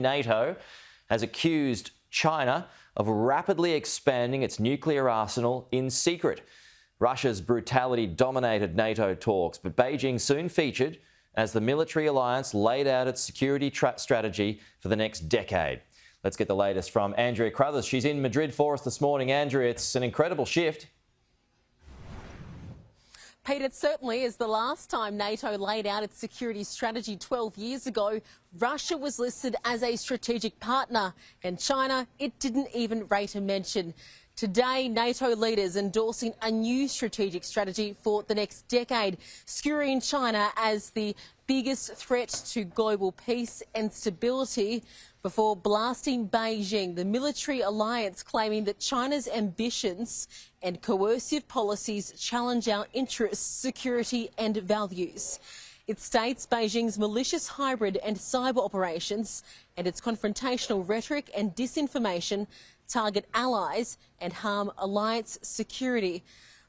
NATO has accused China of rapidly expanding its nuclear arsenal in secret. Russia's brutality dominated NATO talks, but Beijing soon featured as the military alliance laid out its security strategy for the next decade. Let's get the latest from Andrea Crothers. She's in Madrid for us this morning. Andrea, it's an incredible shift. Pete, it certainly is. The last time NATO laid out its security strategy 12 years ago, Russia was listed as a strategic partner, and China, it didn't even rate a mention. Today, NATO leaders endorsing a new strategic strategy for the next decade, skewering China as the biggest threat to global peace and stability before blasting Beijing, the military alliance claiming that China's ambitions and coercive policies challenge our interests, security and values. It states Beijing's malicious hybrid and cyber operations and its confrontational rhetoric and disinformation target allies and harm alliance security.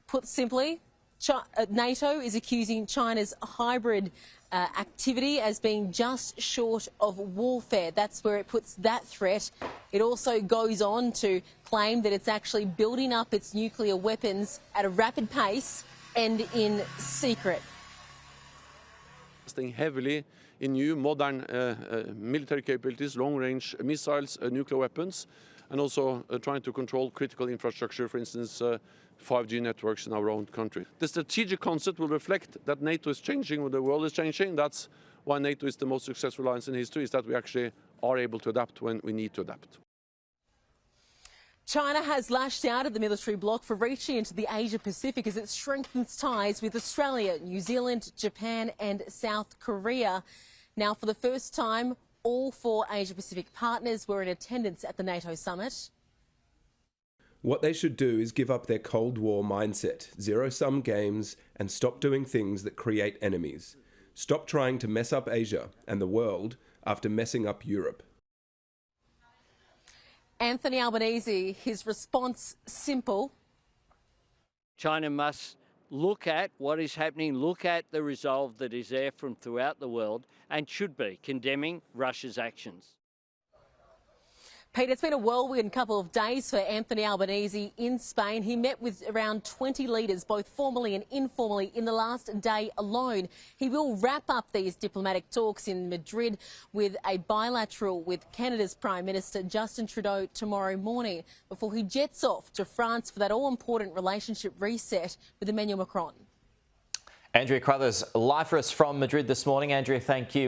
Put simply, NATO is accusing China's hybrid activity as being just short of warfare. That's where it puts that threat. It also goes on to claim that it's actually building up its nuclear weapons at a rapid pace and in secret. Investing heavily in new modern military capabilities, long-range missiles, nuclear weapons, and also trying to control critical infrastructure, for instance, 5G networks in our own country. The strategic concept will reflect that NATO is changing when the world is changing. That's why NATO is the most successful alliance in history, is that we actually are able to adapt when we need to adapt. China has lashed out at the military bloc for reaching into the Asia-Pacific as it strengthens ties with Australia, New Zealand, Japan and South Korea. Now, for the first time, all four Asia-Pacific partners were in attendance at the NATO summit. What they should do is give up their Cold War mindset, zero-sum games, and stop doing things that create enemies. Stop trying to mess up Asia and the world after messing up Europe. Anthony Albanese, his response simple. China must look at what is happening, look at the resolve that is there from throughout the world and should be condemning Russia's actions. Pete, it's been a whirlwind couple of days for Anthony Albanese in Spain. He met with around 20 leaders, both formally and informally, in the last day alone. He will wrap up these diplomatic talks in Madrid with a bilateral with Canada's Prime Minister Justin Trudeau tomorrow morning before he jets off to France for that all-important relationship reset with Emmanuel Macron. Andrea Crothers, live for us from Madrid this morning. Andrea, thank you.